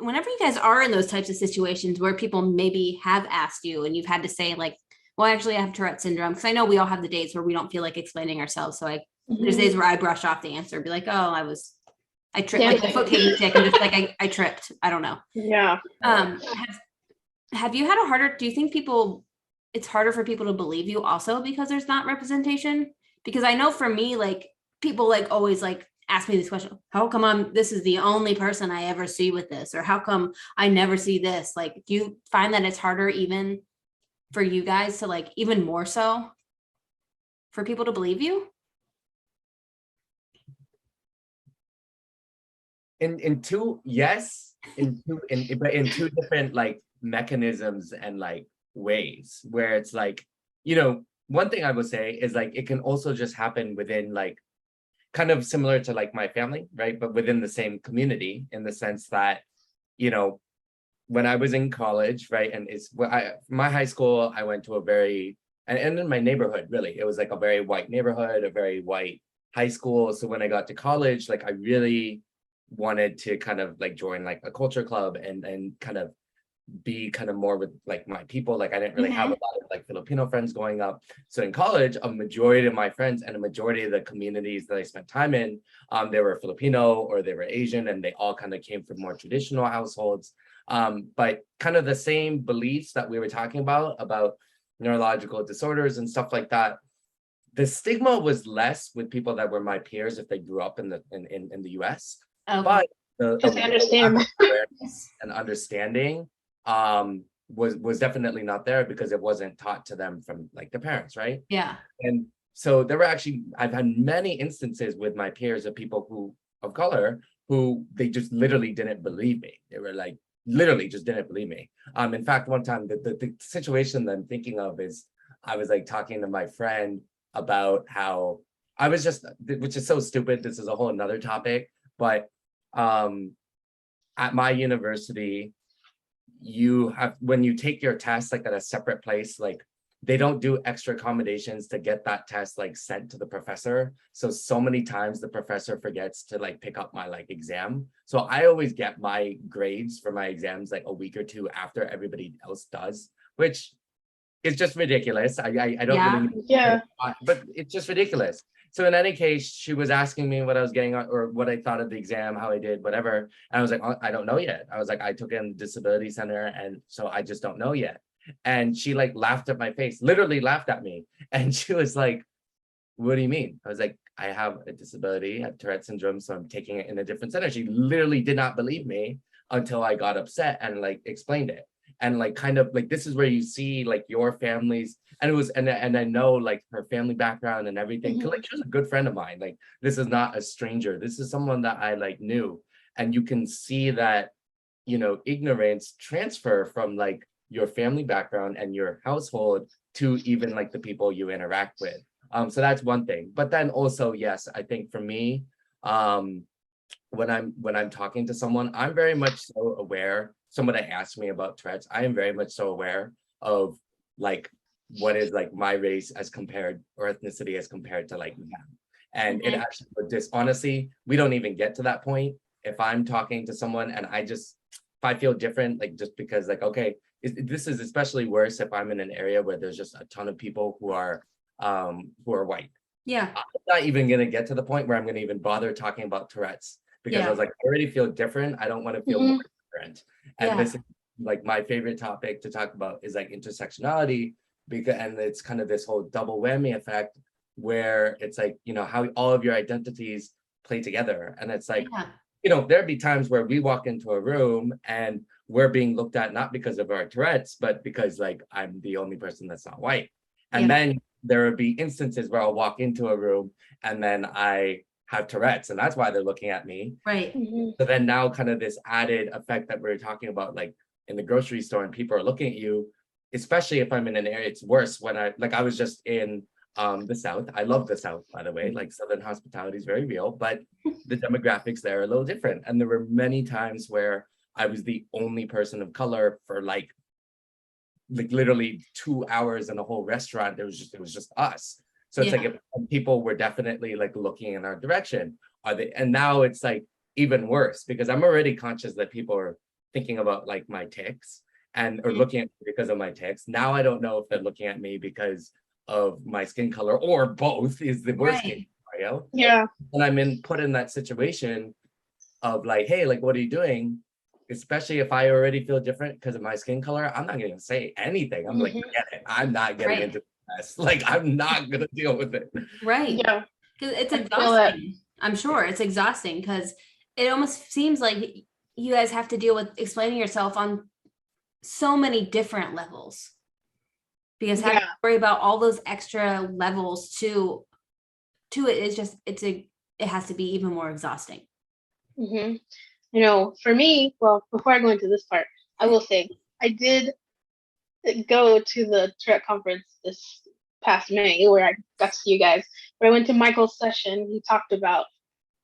whenever you guys are in those types of situations where people maybe have asked you and you've had to say like, well, actually I have Tourette syndrome, because I know we all have the days where we don't feel like explaining ourselves. So there's days where I brush off the answer, be like, oh, I tripped, like the foot kicking chick, and just like I tripped. I don't know. Yeah. Have you had do you think it's harder for people to believe you also because there's not representation? Because I know for me, like people like always like ask me this question, how come this is the only person I ever see with this? Or how come I never see this? Like, do you find that it's harder even for you guys to like, even more so for people to believe you? In two different like mechanisms and like ways, where it's like, one thing I would say is like it can also just happen within like kind of similar to like my family, right? But within the same community, in the sense that, when I was in college, right? And my high school, I went to a very, and in my neighborhood, really, it was like a very white neighborhood, a very white high school. So when I got to college, like I really wanted to kind of like join like a culture club and kind of be kind of more with like my people. Like I didn't really have a lot of like Filipino friends growing up. So in college, a majority of my friends and a majority of the communities that I spent time in, they were Filipino or they were Asian, and they all kind of came from more traditional households. But kind of the same beliefs that we were talking about neurological disorders and stuff like that. The stigma was less with people that were my peers if they grew up in the US. Okay. But Because I understand. and understanding was definitely not there because it wasn't taught to them from like their parents, right? Yeah. And so I've had many instances with my peers of people who of color who they just literally didn't believe me. They were like literally just didn't believe me. In fact, one time the situation that I'm thinking of is I was like talking to my friend about how I was just, which is so stupid, this is a whole another topic, but at my university, when you take your test like at a separate place, like they don't do extra accommodations to get that test like sent to the professor. So many times the professor forgets to like pick up my like exam. So I always get my grades for my exams like a week or two after everybody else does, which is just ridiculous. I don't really, but it's just ridiculous. So in any case, she was asking me what I was getting on or what I thought of the exam, how I did, whatever. And I was like, oh, I don't know yet. I was like, I took it in the disability center. And so I just don't know yet. And she like laughed at my face, literally laughed at me. And she was like, what do you mean? I was like, I have a disability, I have Tourette syndrome, so I'm taking it in a different center. She literally did not believe me until I got upset and like explained it. And like kind of like this is where you see like your families, and it was and I know like her family background and everything. Like she was a good friend of mine. Like this is not a stranger. This is someone that I like knew. And you can see that, ignorance transfer from like your family background and your household to even like the people you interact with. So that's one thing. But then also, yes, I think for me, when I'm talking to someone, I'm very much so aware. Somebody asked me about Tourette's. I am very much so aware of like what is like my race as compared or ethnicity as compared to like them. And it actually would just honestly, we don't even get to that point. If I'm talking to someone and if I feel different, like just because like, okay, this is especially worse if I'm in an area where there's just a ton of people who are white. Yeah. I'm not even gonna get to the point where I'm gonna even bother talking about Tourette's because I was like, I already feel different. I don't want to feel more different. And this is like my favorite topic to talk about is like intersectionality, and it's kind of this whole double whammy effect where it's like, how all of your identities play together. And it's like, there'd be times where we walk into a room and we're being looked at not because of our Tourette's, but because like I'm the only person that's not white. And then there would be instances where I'll walk into a room and then I have Tourette's, and that's why they're looking at me. Right. So then now kind of this added effect that we're talking about, like in the grocery store and people are looking at you, especially if I'm in an area, it's worse when I was just in the South. I love the South, by the way, like Southern hospitality is very real, but the demographics there are a little different. And there were many times where I was the only person of color for like literally 2 hours in a whole restaurant. It was just us. So it's like if people were definitely like looking in our direction, and now it's like even worse because I'm already conscious that people are thinking about like my tics and or looking at me because of my tics. Now I don't know if they're looking at me because of my skin color or both is the worst case scenario. Yeah. When I'm put in that situation of like, hey, like, what are you doing? Especially if I already feel different because of my skin color, I'm not going to say anything. I'm like, forget it. I'm not getting into this. Like, I'm not going to deal with it. Right. Yeah. Because it's exhausting. I'm sure it's exhausting because it almost seems like you guys have to deal with explaining yourself on so many different levels. Because having to worry about all those extra levels to it is just it has to be even more exhausting. You know, for me, well, before I go into this part, I will say I did go to the Tourette conference this past May where I got to see you guys. But I went to Michael's session. He talked about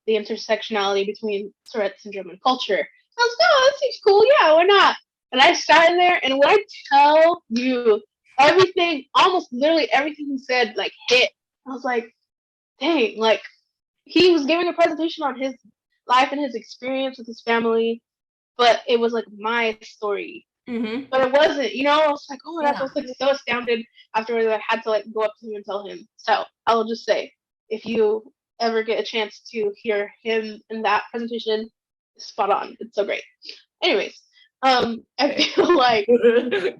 the intersectionality between Tourette syndrome and culture. I was like, oh, that seems cool. Yeah, why not? And I sat in there, and when I tell you everything, almost literally everything he said, like hit. I was like, dang, like he was giving a presentation on his life and his experience with his family, but it was like my story. But it wasn't, you know, I was like, oh my gosh, I was like so astounded afterwards. I had to like go up to him and tell him. So I will just say, if you ever get a chance to hear him in that presentation, spot on. It's so great. Anyways, I feel like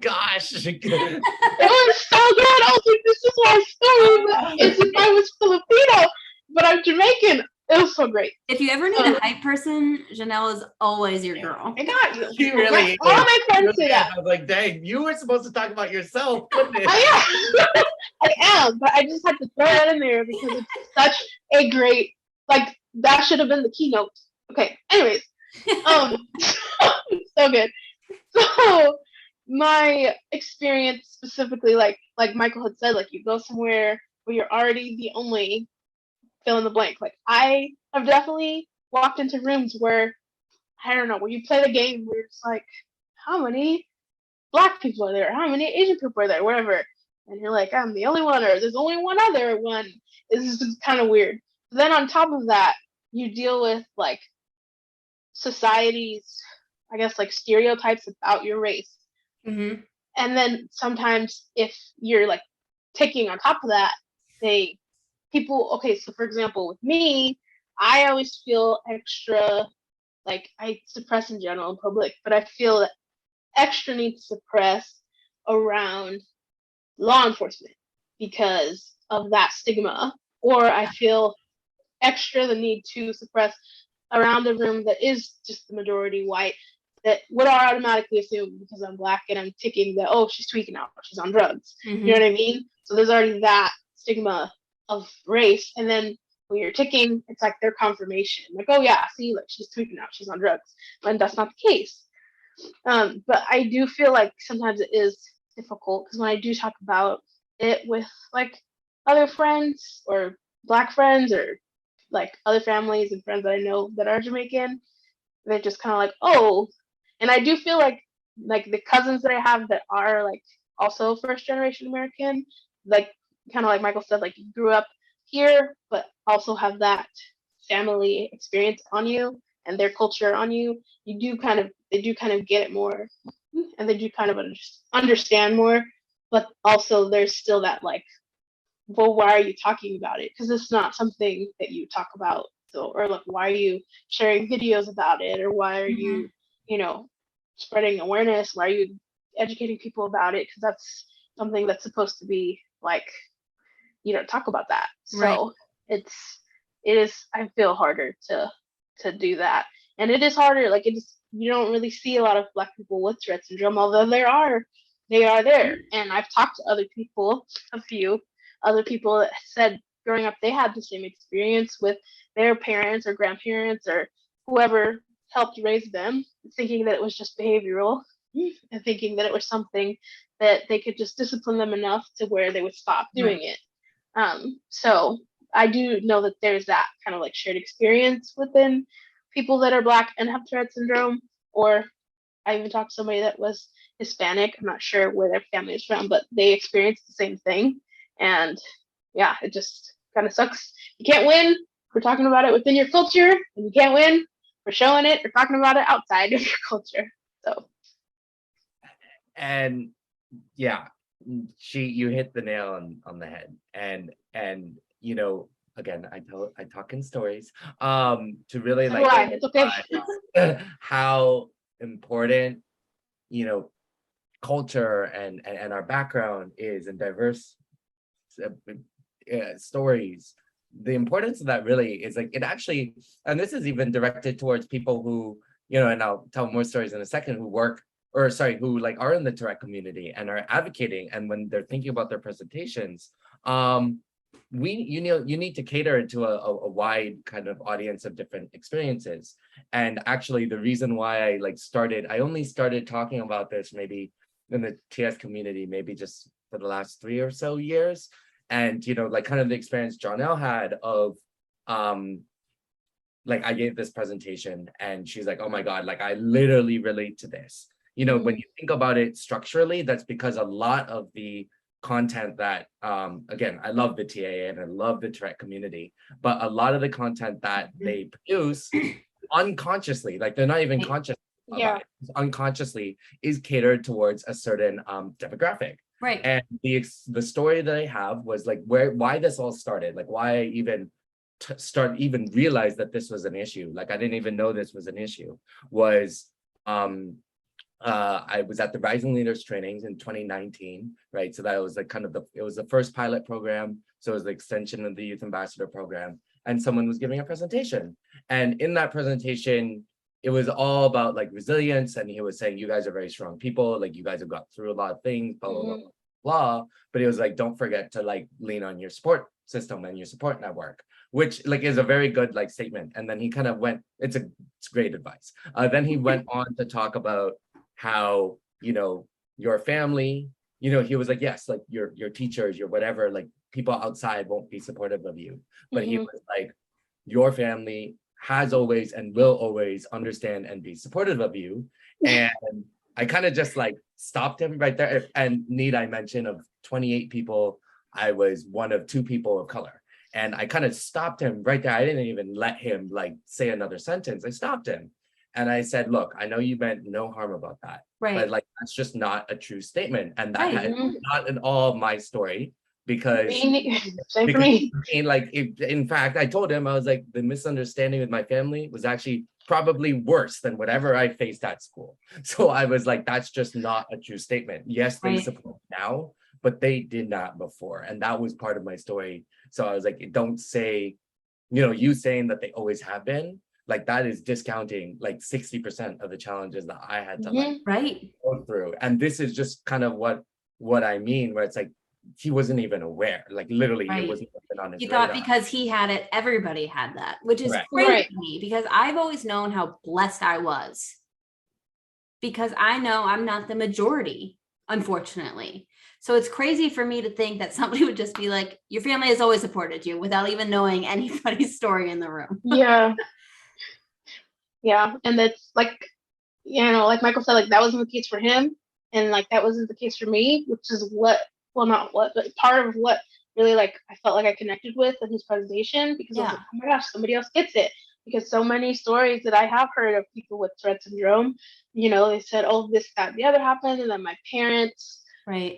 gosh, it was so good. I was like, this is my story. But it's if I was Filipino, but I'm Jamaican. It was so great. If you ever need a hype person, Jhonelle is always your girl. I got you. She really is. All my friends say that. I was like, dang, you were supposed to talk about yourself. I am, but I just had to throw that in there because it's such a great, like, that should have been the keynote. Okay, anyways. So good. So my experience specifically, like Michael had said, like you go somewhere where you're already the only fill in the blank. Like I have definitely walked into rooms where I don't know, where you play the game where it's like, how many Black people are there? How many Asian people are there? Whatever. And you're like, I'm the only one, or there's only one other one. It's just kind of weird. Then on top of that, you deal with like society's, I guess, like stereotypes about your race. And then sometimes if you're like taking on top of that, okay, so for example, with me, I always feel extra, like I suppress in general in public, but I feel that extra need to suppress around law enforcement because of that stigma, or I feel extra the need to suppress around a room that is just the majority white, that would automatically assume because I'm Black and I'm ticking that, oh, she's tweaking out, she's on drugs. You know what I mean? So there's already that stigma of race, and then when you're ticking, it's like their confirmation, like, oh yeah, see, like she's tweaking out, she's on drugs, when that's not the case. But I do feel like sometimes it is difficult because when I do talk about it with like other friends or Black friends or like other families and friends that I know that are Jamaican, they're just kind of like, oh. And I do feel like the cousins that I have that are like also first generation American, like kind of like Michael said, like you grew up here, but also have that family experience on you and their culture on you. They do kind of get it more, and they do kind of understand more. But also, there's still that like, well, why are you talking about it? Because it's not something that you talk about. So, or like, why are you sharing videos about it? Or why are you, spreading awareness? Why are you educating people about it? Because that's something that's supposed to be like, talk about that. So it is, I feel harder to do that. And it is harder. Like you don't really see a lot of Black people with Tourette syndrome, although they are there. And I've talked to a few other people that said growing up they had the same experience with their parents or grandparents or whoever helped raise them, thinking that it was just behavioral and thinking that it was something that they could just discipline them enough to where they would stop doing it. So I do know that there's that kind of like shared experience within people that are Black and have Tourette syndrome, or I even talked to somebody that was Hispanic. I'm not sure where their family is from, but they experienced the same thing. And yeah, it just kind of sucks. You can't win for talking about it within your culture, and you can't win for showing it or talking about it outside of your culture. So And yeah, you hit the nail on the head. And you know, again, I talk in stories to really like why? It's okay. how important, you know, culture and our background is, and diverse stories. The importance of that really is like it actually, and this is even directed towards people who, you know, and I'll tell more stories in a second, who work, or sorry, who like are in the Tourette community and are advocating, and when they're thinking about their presentations, you know, you need to cater to a wide kind of audience of different experiences. And actually the reason why I only started talking about this maybe in the TS community maybe just for the last 3 or so years. And you know, like kind of the experience Jhonelle had of like I gave this presentation and she's like, oh my God, like I literally relate to this. You know, when you think about it structurally, that's because a lot of the content that again, I love the TA and I love the Tourette community, but a lot of the content that they produce unconsciously, like they're not even conscious about it, unconsciously is catered towards a certain demographic. Right. And the story that I have was like why this all started, like why I even even realize that this was an issue. Like I didn't even know this was an issue. Was I was at the Rising Leaders trainings in 2019, right? So that was like kind of it was the first pilot program. So it was the extension of the Youth Ambassador program. And someone was giving a presentation. And in that presentation, it was all about like resilience. And he was saying, you guys are very strong people. Like you guys have got through a lot of things, blah, blah, blah, blah. But it was like, don't forget to like lean on your support system and your support network, which like is a very good like statement. And then he kind of went, it's great advice. Then he went on to talk about how, you know, your family, you know, he was like, yes, like your teachers, your whatever, like people outside won't be supportive of you. But he was like, your family has always and will always understand and be supportive of you. And I kind of just like stopped him right there. And need I mention, of 28 people, I was one of 2 people of color. And I kind of stopped him right there. I didn't even let him like say another sentence. I stopped him. And I said, look, I know you meant no harm about that. Right. But like, that's just not a true statement. And that is not at all my story, because same for me. Like, in fact, I told him, I was like, the misunderstanding with my family was actually probably worse than whatever I faced at school. So I was like, that's just not a true statement. Yes, they support now, but they did not before. And that was part of my story. So I was like, don't say, you know, you saying that they always have been, like that is discounting like 60% of the challenges that I had to like go through. And this is just kind of what I mean, where it's like, he wasn't even aware, like literally it wasn't even on his radar. He thought because he had it, everybody had that, which is crazy to me, because I've always known how blessed I was, because I know I'm not the majority, unfortunately. So it's crazy for me to think that somebody would just be like, your family has always supported you, without even knowing anybody's story in the room. Yeah. And that's like, you know, like Michael said, like that wasn't the case for him. And like that wasn't the case for me, which is not what, but part of what really like I felt like I connected with in his presentation, because I was like, oh my gosh, somebody else gets it. Because so many stories that I have heard of people with Tourette syndrome, you know, they said, oh, this, that, the other happened, and then my parents,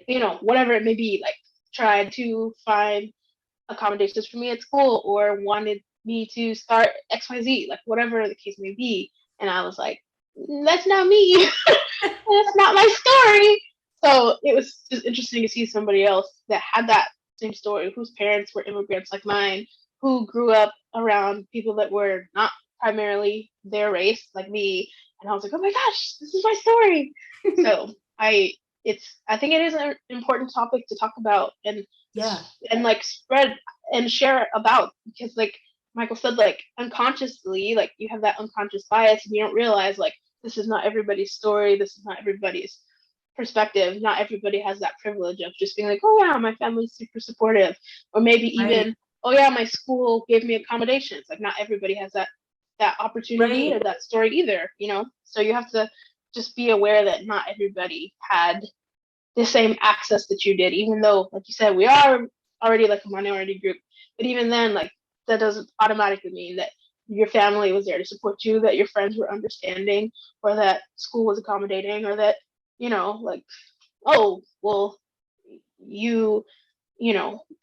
you know, whatever it may be, like tried to find accommodations for me at school or wanted me to start XYZ, like whatever the case may be. And I was like, that's not me. That's not my story. So it was just interesting to see somebody else that had that same story, whose parents were immigrants like mine, who grew up around people that were not primarily their race like me. And I was like, oh my gosh, this is my story. So I think it is an important topic to talk about and like spread and share about, because like Michael said, like unconsciously, like you have that unconscious bias and you don't realize like this is not everybody's story, this is not everybody's perspective. Not everybody has that privilege of just being like, oh yeah, my family's super supportive, or maybe even oh yeah, my school gave me accommodations. Like not everybody has that opportunity or that story either, you know. So you have to just be aware that not everybody had the same access that you did, even though, like you said, we are already like a minority group. But even then, like that doesn't automatically mean that your family was there to support you, that your friends were understanding, or that school was accommodating, or that, like, oh, well, you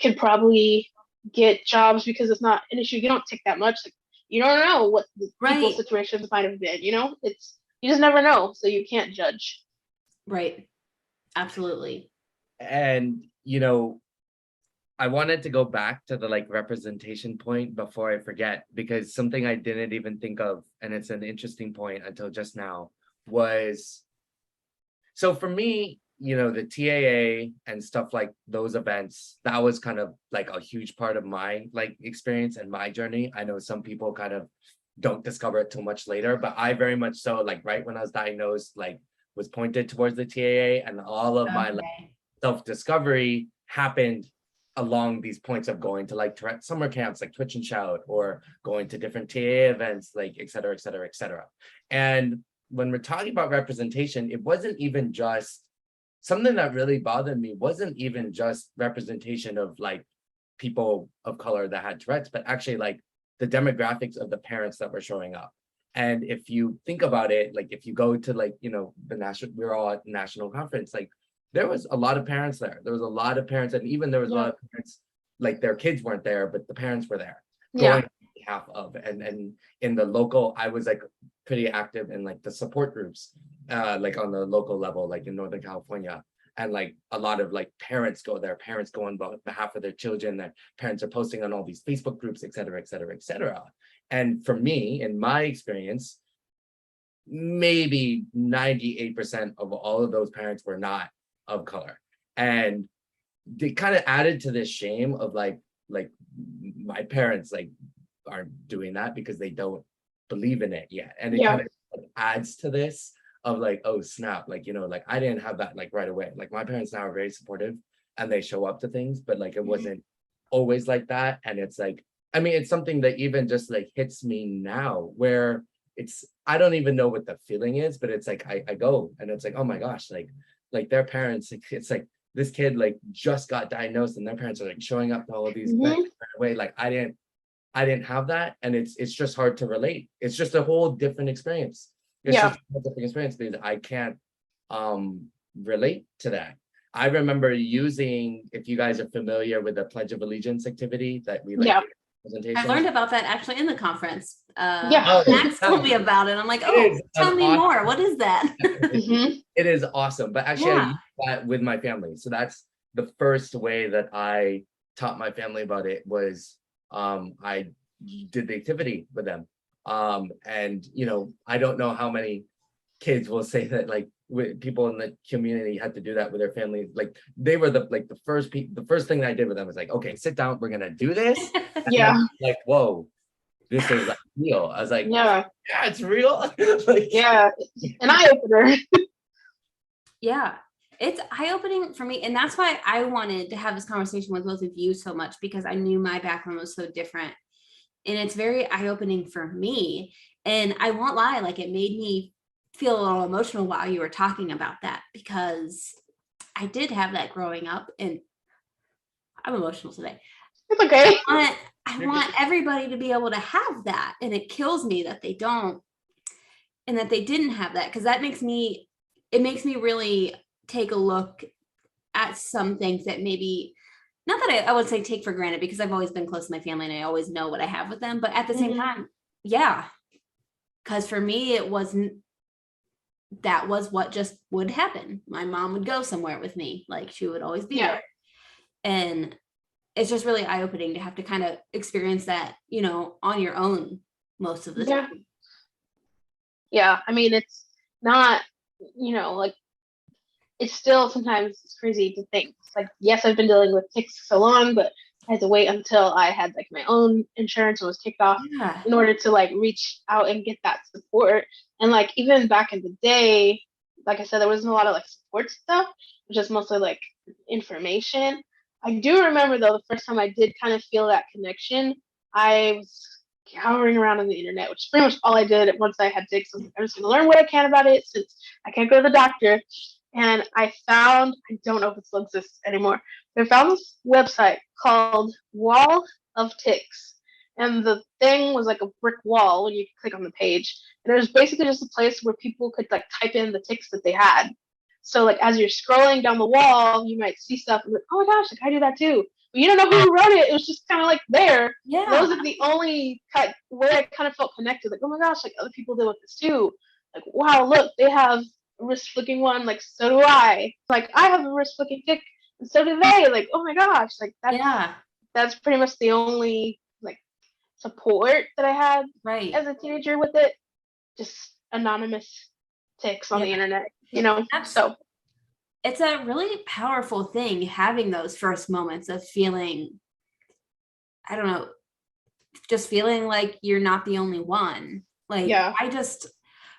can probably get jobs because it's not an issue. You don't take that much. Like, you don't know what the people's situations might have been, it's, you just never know. So you can't judge. Right. Absolutely. And, I wanted to go back to the like representation point before I forget, because something I didn't even think of, and it's an interesting point until just now, was, so for me, the TAA and stuff like those events, that was kind of like a huge part of my like experience and my journey. I know some people kind of don't discover it too much later, but I very much so, like right when I was diagnosed, like was pointed towards the TAA, and all of my like, self-discovery happened along these points of going to like Tourette summer camps, like Twitch and Shout, or going to different TAA events, like et cetera, et cetera, et cetera. And when we're talking about representation, it wasn't even just something that really bothered me, wasn't even just representation of like people of color that had Tourette's, but actually like the demographics of the parents that were showing up. And if you think about it, like if you go to like, the national, we're all at national conference, like there was a lot of parents there. There was a lot of parents, and even there was a lot of parents, like their kids weren't there, but the parents were there going on behalf of. And in the local, I was like pretty active in like the support groups, like on the local level, like in Northern California. And like a lot of like parents go there, parents go on behalf of their children, their parents are posting on all these Facebook groups, et cetera, et cetera, et cetera. And for me, in my experience, maybe 98% of all of those parents were not of color. And they kind of added to this shame of like my parents like aren't doing that because they don't believe in it yet. And it kind of like adds to this of like, oh snap, like, like I didn't have that like right away. Like my parents now are very supportive and they show up to things, but like it wasn't always like that. And it's like, I mean, it's something that even just like hits me now, where it's, I don't even know what the feeling is, but it's like I go and it's like, oh my gosh, like their parents, it's like this kid like just got diagnosed and their parents are like showing up to all of these events right away. Like I didn't have that, and it's just hard to relate. It's just a whole different experience. It's just a whole different experience because I can't relate to that. I remember using, if you guys are familiar with the Pledge of Allegiance activity that we like. I learned about that actually in the conference. Yeah. Max told me about it. I'm like, oh, tell me more. What is that? It is awesome. But actually, I use that with my family. So that's the first way that I taught my family about it was I did the activity with them. And, I don't know how many kids will say that like people in the community had to do that with their family. Like they were the first thing that I did with them was like, okay, sit down, we're gonna do this. Like, whoa, this is like real. I was like, yeah, it's real. Like, an eye-opener. It's eye-opening for me, and that's why I wanted to have this conversation with both of you so much, because I knew my background was so different, and it's very eye-opening for me. And I won't lie, like it made me feel a little emotional while you were talking about that, because I did have that growing up, and I'm emotional today. It's okay. I want everybody to be able to have that, and it kills me that they don't, and that they didn't have that, because it makes me really take a look at some things that maybe, not that I would say take for granted, because I've always been close to my family and I always know what I have with them, but at the same time, because for me that was what just would happen. My mom would go somewhere with me, like she would always be there, and it's just really eye-opening to have to kind of experience that, on your own most of the time. I mean, it's not, like, it's still sometimes it's crazy to think. Like, yes, I've been dealing with tics so long, but I had to wait until I had like my own insurance was kicked off in order to like reach out and get that support. And like even back in the day, like I said, there wasn't a lot of like support stuff, just mostly like information. I do remember though, the first time I did kind of feel that connection, I was scouring around on the internet, which is pretty much all I did once I had tics. I'm just gonna learn what I can about it since I can't go to the doctor. And I found, I don't know if it still exists anymore, but I found this website called Wall of Ticks. and the thing was like a brick wall when you click on the page. And it was basically just a place where people could like type in the tics that they had. So like as you're scrolling down the wall, you might see stuff and like, oh my gosh, like I do that too. But you don't know who wrote it. It was just kind of like there. Yeah. Those are the only where I kind of felt connected. Like, oh my gosh, like other people deal with this too. Like, wow, look, they have a wrist flicking one. Like, so do I. Like, I have a wrist flicking tic, and so do they. Like, oh my gosh, like that's pretty much the only like support that I had right. as a teenager with it. Just anonymous tics on the internet, you know. So it's a really powerful thing having those first moments of feeling, I don't know, just feeling like you're not the only one. Like, I just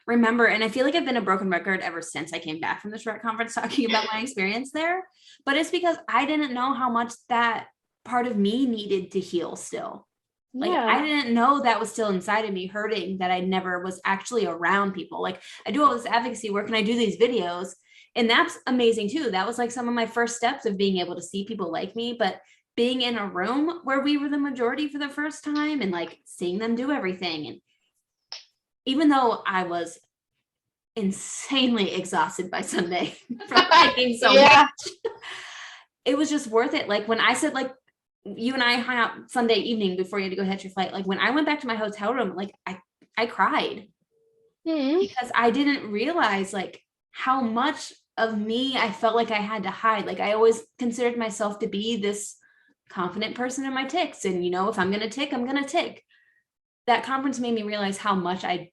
remember, and I feel like I've been a broken record ever since I came back from the Tourette conference talking about my experience there. But it's because I didn't know how much that part of me needed to heal still. Like, I didn't know that was still inside of me hurting, that I never was actually around people. Like, I do all this advocacy work and I do these videos, and that's amazing too. That was like some of my first steps of being able to see people like me, but being in a room where we were the majority for the first time and like seeing them do everything. And even though I was insanely exhausted by Sunday from taking so much, it was just worth it. Like when I said, like, you and I hung out Sunday evening before you had to go catch your flight. Like when I went back to my hotel room, like I cried because I didn't realize like how much of me I felt like I had to hide. Like I always considered myself to be this confident person in my tics. And, you know, if I'm going to tic, I'm going to tic. That conference made me realize how much I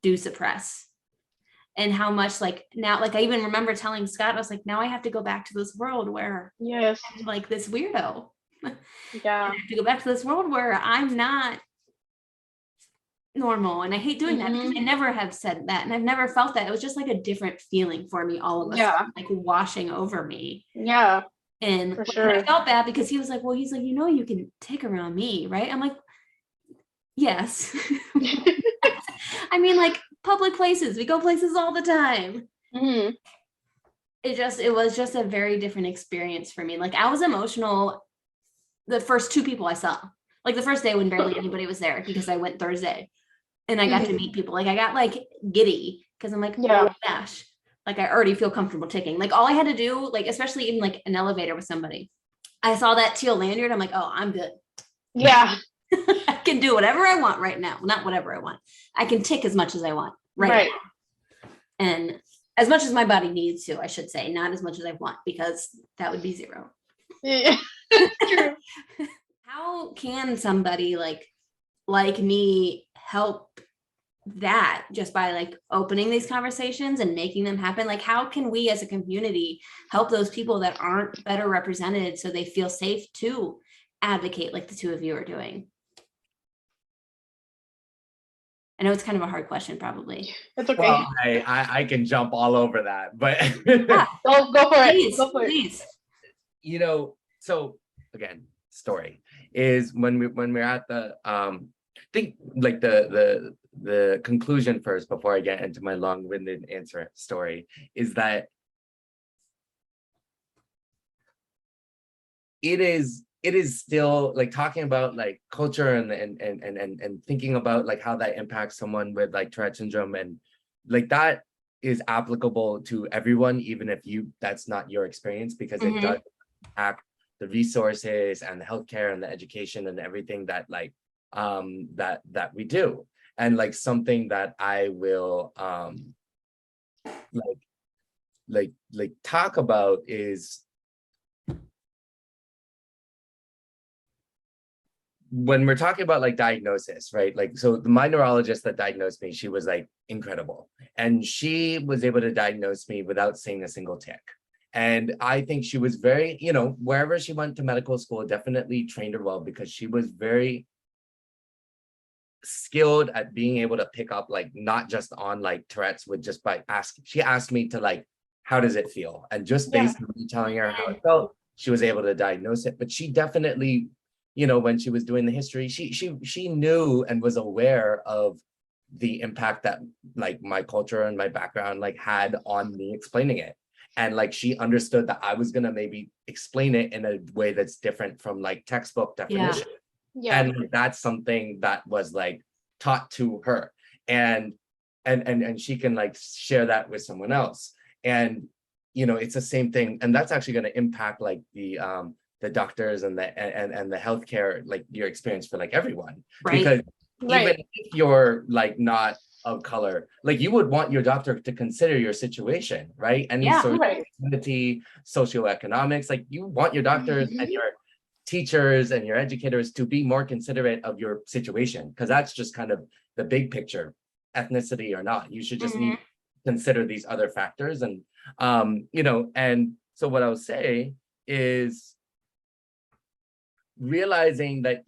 do suppress and how much like now, like I even remember telling Scott, I was like, now I have to go back to this world where I'm like this weirdo. I have to go back to this world where I'm not normal. And I hate doing that because I never have said that. And I've never felt that. It was just like a different feeling for me, all of a sudden, like washing over me. Yeah. And I felt bad because he was like, well, he's like, you know, you can tic around me, right? I'm like, yes. I mean, like public places, we go places all the time. It was just a very different experience for me. Like I was emotional the first two people I saw, like the first day when barely anybody was there because I went Thursday and I got to meet people. Like I got like giddy because I'm like, oh my gosh, like I already feel comfortable ticking. Like all I had to do, like, especially in like an elevator with somebody, I saw that teal lanyard. I'm like, oh, I'm good. Yeah. I can do whatever I want right now. Well, not whatever I want. I can tic as much as I want right now. And as much as my body needs to, I should say, not as much as I want, because that would be zero. Yeah. True. How can somebody like me help that just by like opening these conversations and making them happen? Like how can we as a community help those people that aren't better represented so they feel safe to advocate like the two of you are doing? I know it's kind of a hard question, probably. That's okay. Well, I can jump all over that, but go for it. Go for please. You know, so again, story is when we're at the I think like the conclusion first before I get into my long-winded answer story is that it is still like talking about like culture and thinking about like how that impacts someone with like Tourette syndrome, and like that is applicable to everyone, even if that's not your experience, because it does impact the resources and the healthcare and the education and everything that like that we do. And like something that I will like talk about is when we're talking about like diagnosis, right? Like, so my neurologist that diagnosed me, she was like incredible. And she was able to diagnose me without seeing a single tic. And I think she was very, you know, wherever she went to medical school, definitely trained her well, because she was very skilled at being able to pick up like not just on like Tourette's with just by asking. She asked me to like, how does it feel? And just based on me telling her how it felt, she was able to diagnose it. But she definitely, you know, when she was doing the history, she knew and was aware of the impact that like my culture and my background like had on me explaining it. And like she understood that I was gonna maybe explain it in a way that's different from like textbook definition. Yeah. And that's something that was like taught to her. And she can like share that with someone else. And it's the same thing. And that's actually going to impact like the doctors and the healthcare, like your experience for like everyone. Right. Because Right. even if you're like not of color, like you would want your doctor to consider your situation, right? Any Yeah. sort of Right. community, socioeconomics, like you want your doctors and your teachers and your educators to be more considerate of your situation, because that's just kind of the big picture, ethnicity or not. You should just need to consider these other factors. And and so what I would say is realizing that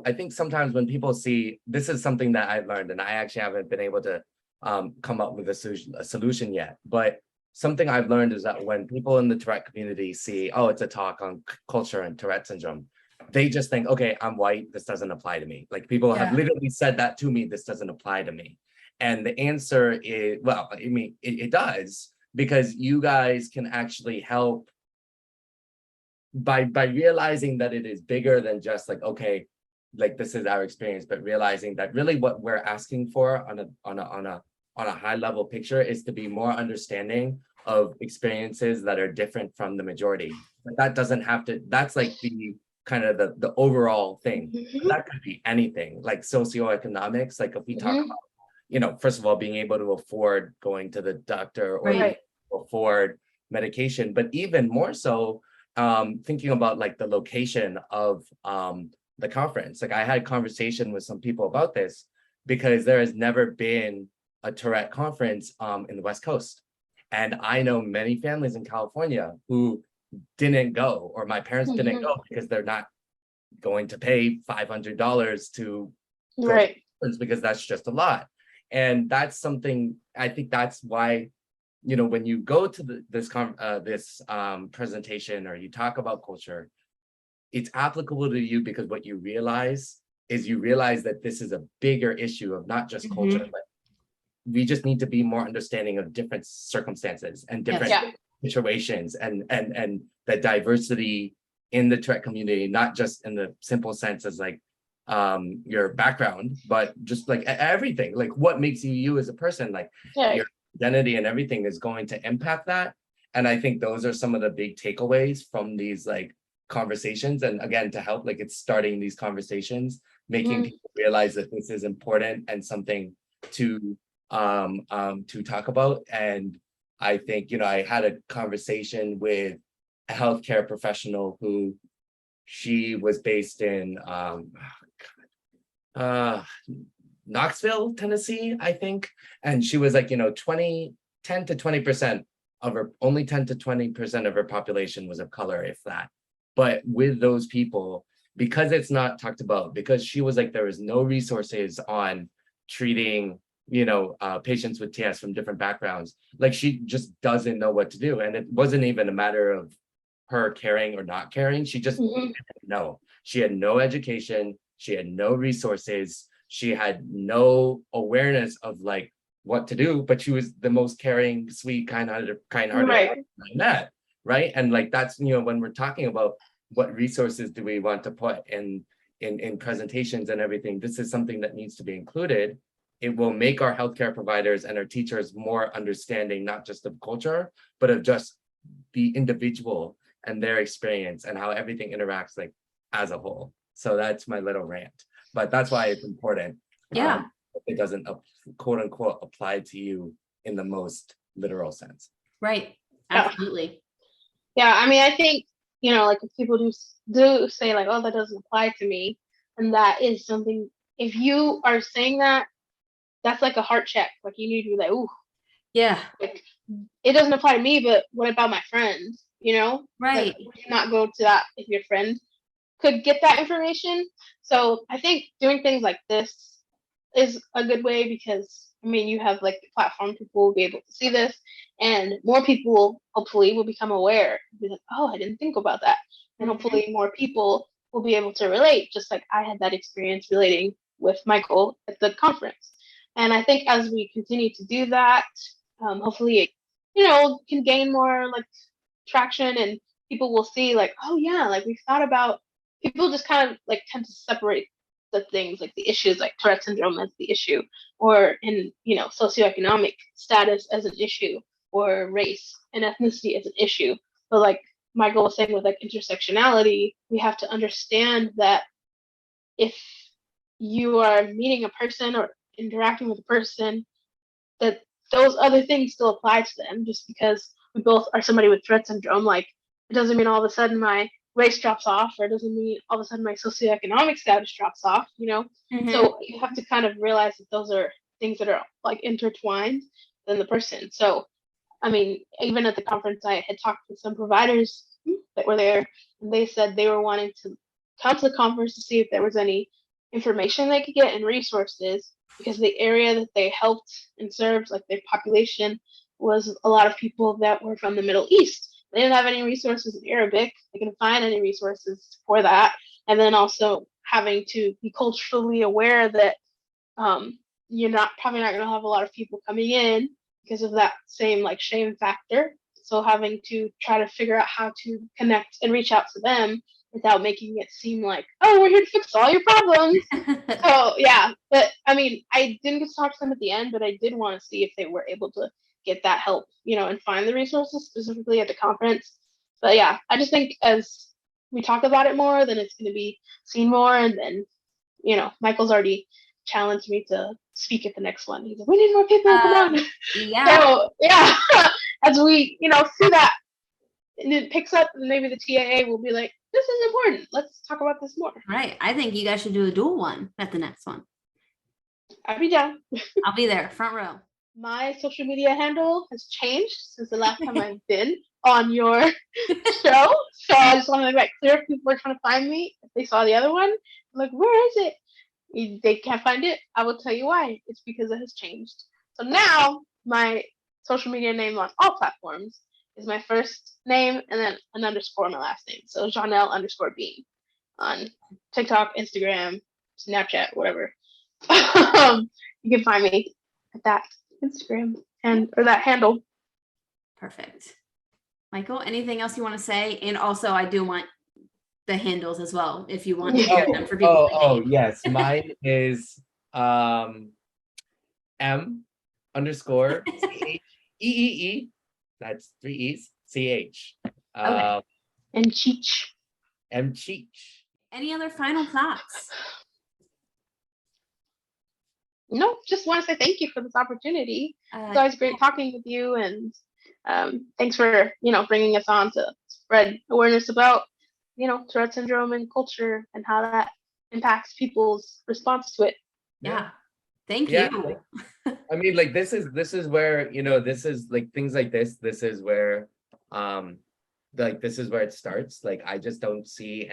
I think sometimes when people see, this is something that I've learned, and I actually haven't been able to come up with a solution yet, but something I've learned is that when people in the Tourette community see, oh, it's a talk on culture and Tourette syndrome, they just think, okay, I'm white, this doesn't apply to me. Like people have literally said that to me, this doesn't apply to me. And the answer is, well, I mean, it does, because you guys can actually help by realizing that it is bigger than just like, okay, like this is our experience, but realizing that really what we're asking for on a high level picture is to be more understanding of experiences that are different from the majority. But that doesn't have to, that's like the kind of the overall thing. But that could be anything, like socioeconomics. Like if we talk about, first of all, being able to afford going to the doctor or Right. afford medication, but even more so, thinking about like the location of the conference. Like I had a conversation with some people about this, because there has never been a Tourette conference in the West Coast. And I know many families in California who didn't go, or my parents didn't go, because they're not going to pay $500 to go to the conference, because that's just a lot. And that's something, I think that's why, when you go to this presentation, or you talk about culture, it's applicable to you, because what you realize is that this is a bigger issue of not just culture, but we just need to be more understanding of different circumstances and different situations, and the diversity in the Tourette community, not just in the simple sense as like your background, but just like everything, like what makes you you as a person, like your identity and everything is going to impact that. And I think those are some of the big takeaways from these like conversations. And again, to help, like it's starting these conversations, making people realize that this is important and something to talk about. And I think, I had a conversation with a healthcare professional who, she was based in Knoxville, Tennessee, I think. And she was like, 10 to 20% of her, only 10 to 20% of her population was of color, if that. But with those people, because it's not talked about, because she was like, there was no resources on treating, patients with TS from different backgrounds. Like she just doesn't know what to do. And it wasn't even a matter of her caring or not caring. She just didn't know. She had no education. She had no resources. She had no awareness of like what to do, but she was the most caring, sweet, kind-hearted that, right? And like that's, when we're talking about what resources do we want to put in presentations and everything, this is something that needs to be included. It will make our healthcare providers and our teachers more understanding, not just of culture, but of just the individual and their experience and how everything interacts like as a whole. So that's my little rant, but that's why it's important. It doesn't quote unquote apply to you in the most literal sense. Right. Absolutely. Yeah. I mean, I think, like if people do say like, oh, that doesn't apply to me. And that is something, if you are saying that, that's like a heart check. Like you need to be like, ooh, yeah, like it doesn't apply to me, but what about my friends? Right. Like, would you not go to that if your friend could get that information? So I think doing things like this is a good way, because I mean, you have like the platform, people will be able to see this, and more people hopefully will become aware, be like, oh, I didn't think about that. And hopefully more people will be able to relate, just like I had that experience relating with Michael at the conference. And I think as we continue to do that, hopefully it, can gain more like traction, and people will see like, oh yeah, like we've thought about people just kind of like tend to separate the things, like the issues, like Tourette syndrome as the issue, or in, you know, socioeconomic status as an issue, or race and ethnicity as an issue. But like Michael was saying with like intersectionality, we have to understand that if you are meeting a person or interacting with a person, that those other things still apply to them. Just because we both are somebody with Tourette syndrome, like it doesn't mean all of a sudden my race drops off, or it doesn't mean all of a sudden my socioeconomic status drops off, you know? So you have to kind of realize that those are things that are like intertwined in the person. So, I mean, even at the conference, I had talked with some providers that were there, and they said they were wanting to come to the conference to see if there was any information they could get and resources, because the area that they helped and served, like their population, was a lot of people that were from the Middle East. They didn't have any resources in Arabic. They couldn't find any resources for that. And then also having to be culturally aware that you're probably not going to have a lot of people coming in because of that same like shame factor. So having to try to figure out how to connect and reach out to them without making it seem like, oh, we're here to fix all your problems. So yeah, but I mean, I didn't get to talk to them at the end, but I did want to see if they were able to get that help, you know, and find the resources specifically at the conference. But yeah, I just think as we talk about it more, then it's going to be seen more. And then, you know, Michael's already challenged me to speak at the next one. He's like, we need more people, come on. Yeah. So yeah, as we, you know, see that and it picks up, and maybe the TAA will be like, this is important. Let's talk about this more. Right. I think you guys should do a dual one at the next one. I'll be down. I'll be there, front row. My social media handle has changed since the last time I've been on your show. So I just want to make that clear if people are trying to find me. If they saw the other one, I'm like, where is it? They can't find it. I will tell you why. It's because it has changed. So now my social media name on all platforms is my first name and then an underscore my last name. So Jhonelle_Bean on TikTok, Instagram, Snapchat, whatever. You can find me at that Instagram or that handle. Perfect. Michael, anything else you want to say? And also, I do want the handles as well, if you want to share them for people. Yes, mine is M_CHEEE. That's 3 E's. CH. Okay. And Cheech. M Cheech. Any other final thoughts? No, just want to say thank you for this opportunity. It's always great talking with you, and thanks for, you know, bringing us on to spread awareness about, you know, Tourette syndrome and culture and how that impacts people's response to it. Yeah. Thank you. I mean, like this is where, you know, this is like things like this is where this is where it starts. Like I just don't see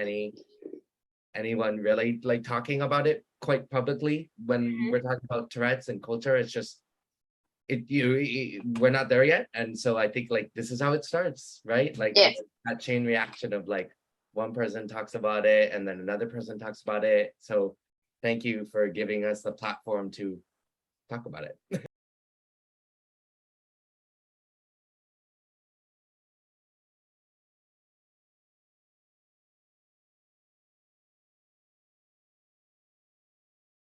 anyone really like talking about it quite publicly when we're talking about Tourette's and culture. It's just we're not there yet. And so I think like this is how it starts, right? Like it's that chain reaction of like one person talks about it and then another person talks about it. So thank you for giving us the platform to talk about it.